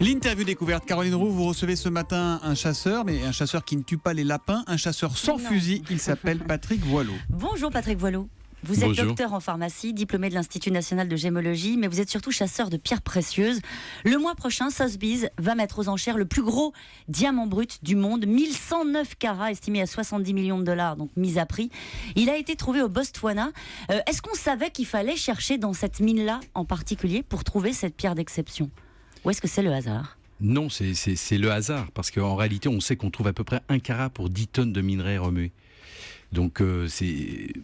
L'interview découverte. Caroline Roux, vous recevez ce matin un chasseur, mais un chasseur qui ne tue pas les lapins, un chasseur sans fusil. Il s'appelle Patrick Voileau. Bonjour Patrick Voileau. Vous êtes Bonjour. docteur en pharmacie, diplômé de l'Institut national de gémologie, mais vous êtes surtout chasseur de pierres précieuses. Le mois prochain, Sotheby's va mettre aux enchères le plus gros diamant brut du monde, 1109 carats, estimé à 70 millions de dollars, donc mis à prix. Il a été trouvé au Botswana. Est-ce qu'on savait qu'il fallait chercher dans cette mine-là en particulier pour trouver cette pierre d'exception ? Ou est-ce que c'est le hasard ? Non, c'est le hasard, parce qu'en réalité, on sait qu'on trouve à peu près 1 carat pour 10 tonnes de minerais remués. Donc c'est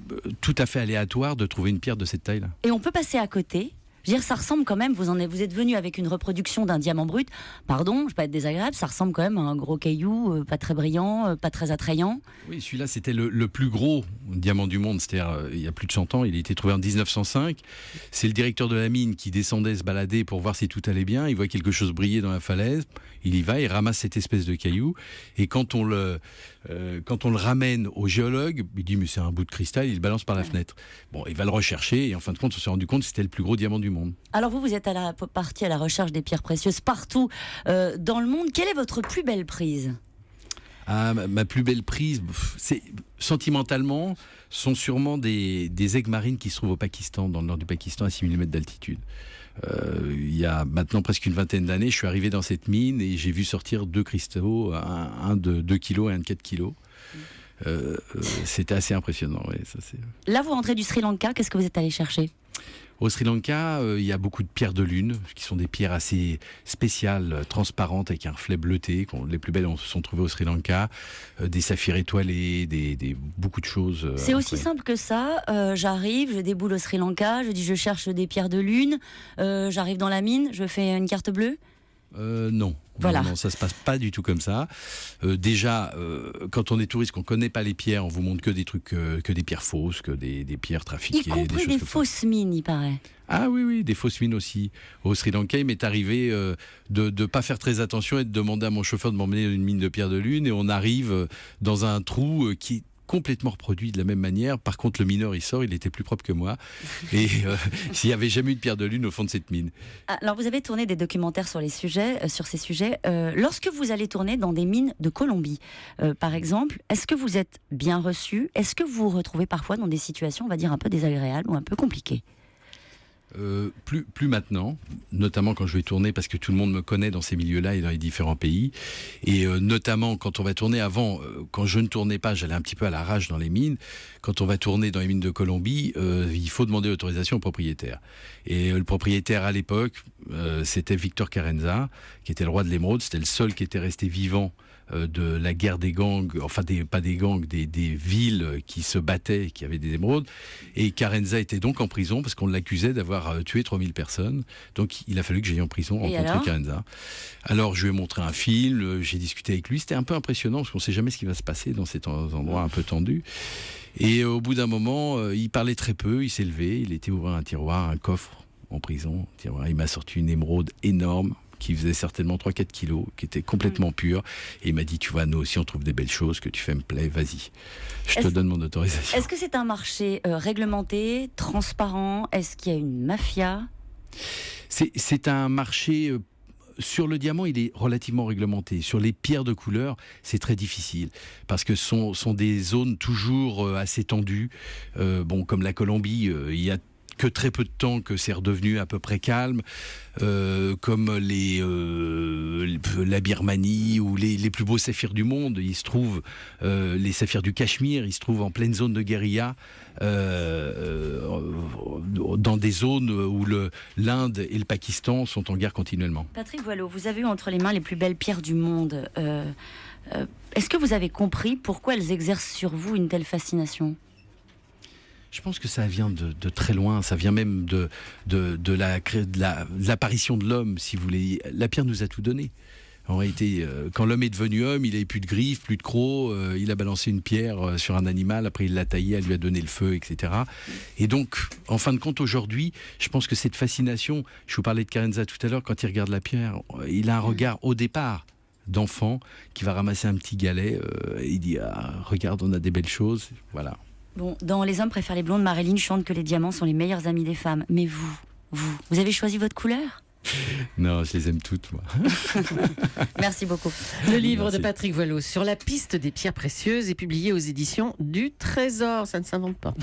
tout à fait aléatoire de trouver une pierre de cette taille-là. Et on peut passer à côté. Je veux dire, ça ressemble quand même, vous êtes venu avec une reproduction d'un diamant brut. Pardon, je ne vais pas être désagréable, ça ressemble quand même à un gros caillou, pas très brillant, pas très attrayant. Oui, celui-là, c'était le plus gros diamant du monde, c'est-à-dire il y a plus de 100 ans, il a été trouvé en 1905. C'est le directeur de la mine qui descendait se balader pour voir si tout allait bien. Il voit quelque chose briller dans la falaise, il y va, il ramasse cette espèce de caillou. Et quand on le ramène au géologue, il dit mais c'est un bout de cristal, il le balance par la fenêtre. Bon, il va le rechercher et en fin de compte, on s'est rendu compte que c'était le plus gros diamant du monde. Alors vous êtes parti à la recherche des pierres précieuses partout dans le monde. Quelle est votre plus belle prise ? Ah, ma plus belle prise, c'est sentimentalement, sont sûrement des aigues marines qui se trouvent au Pakistan, dans le nord du Pakistan, à 6 000 mètres d'altitude. Il y a maintenant presque une vingtaine d'années, je suis arrivé dans cette mine et j'ai vu sortir 2 cristaux, un de 2 kilos et un de 4 kilos. C'était assez impressionnant. Ouais, ça, Là, vous rentrez du Sri Lanka, qu'est-ce que vous êtes allé chercher ? Au Sri Lanka, il y a beaucoup de pierres de lune, qui sont des pierres assez spéciales, transparentes, avec un reflet bleuté. Les plus belles sont trouvées au Sri Lanka. Des saphirs étoilés, beaucoup de choses. C'est aussi simple que ça. J'arrive, je déboule au Sri Lanka, je dis je cherche des pierres de lune. J'arrive dans la mine, je fais une carte bleue. Non. Voilà. Non, ça se passe pas du tout comme ça. Déjà, quand on est touriste, qu'on connaît pas les pierres, on vous montre que des trucs, que des pierres fausses, que des pierres trafiquées, Y compris des fausses mines, il paraît. Ah oui, des fausses mines aussi. Au Sri Lanka, il m'est arrivé de pas faire très attention et de demander à mon chauffeur de m'emmener dans une mine de pierre de lune, et on arrive dans un trou qui est complètement reproduit de la même manière. Par contre, le mineur, il sort, il était plus propre que moi. Et s'il n'y avait jamais eu de pierre de lune au fond de cette mine. Alors, vous avez tourné des documentaires sur ces sujets. Lorsque vous allez tourner dans des mines de Colombie, par exemple, est-ce que vous êtes bien reçu ? Est-ce que vous vous retrouvez parfois dans des situations, on va dire, un peu désagréables ou un peu compliquées ? Plus maintenant, notamment quand je vais tourner, parce que tout le monde me connaît dans ces milieux-là et dans les différents pays, et notamment quand on va tourner avant, quand je ne tournais pas, j'allais un petit peu à l'arrache dans les mines. Quand on va tourner dans les mines de Colombie, il faut demander l'autorisation au propriétaire. Et le propriétaire à l'époque, c'était Victor Carenza, qui était le roi de l'émeraude. C'était le seul qui était resté vivant de la guerre des gangs, enfin pas des gangs, des villes qui se battaient, qui avaient des émeraudes. Et Carenza était donc en prison parce qu'on l'accusait d'avoir tué 3000 personnes. Donc il a fallu que j'aille en prison rencontrer Carenza. Alors je lui ai montré un film, j'ai discuté avec lui. C'était un peu impressionnant parce qu'on ne sait jamais ce qui va se passer dans cet endroit un peu tendu. Et au bout d'un moment, il parlait très peu, il s'est levé, il était ouvert un tiroir, un coffre en prison. Il m'a sorti une émeraude énorme, qui faisait certainement 3-4 kilos, qui était complètement pure. Et il m'a dit, tu vois, nous aussi on trouve des belles choses, que tu fais me plaît, vas-y. Je te donne mon autorisation. Est-ce que c'est un marché réglementé, transparent ? Est-ce qu'il y a une mafia ? C'est un marché... Sur le diamant, il est relativement réglementé. Sur les pierres de couleur, c'est très difficile parce que ce sont des zones toujours assez tendues. Comme la Colombie, il y a que très peu de temps que c'est redevenu à peu près calme, comme la Birmanie ou les plus beaux saphirs du monde. Ils se trouvent, les saphirs du Cachemire, ils se trouvent en pleine zone de guérilla, dans des zones où l'Inde et le Pakistan sont en guerre continuellement. Patrick Voileau, vous avez eu entre les mains les plus belles pierres du monde. Est-ce que vous avez compris pourquoi elles exercent sur vous une telle fascination ? Je pense que ça vient de très loin, ça vient même de l'apparition de l'homme, si vous voulez. La pierre nous a tout donné. En réalité, quand l'homme est devenu homme, il n'avait plus de griffes, plus de crocs, il a balancé une pierre sur un animal, après il l'a taillé, elle lui a donné le feu, etc. Et donc, en fin de compte, aujourd'hui, je pense que cette fascination, je vous parlais de Carenza tout à l'heure, quand il regarde la pierre, il a un regard au départ d'enfant qui va ramasser un petit galet, et il dit, ah, regarde, on a des belles choses, voilà. Bon, dans Les hommes préfèrent les blondes, Marilyn chante que les diamants sont les meilleurs amis des femmes. Mais vous avez choisi votre couleur ? Non, je les aime toutes, moi. Merci beaucoup. Le livre Merci. de Patrick Voileau, Sur la piste des pierres précieuses, est publié aux éditions du Trésor. Ça ne s'invente pas.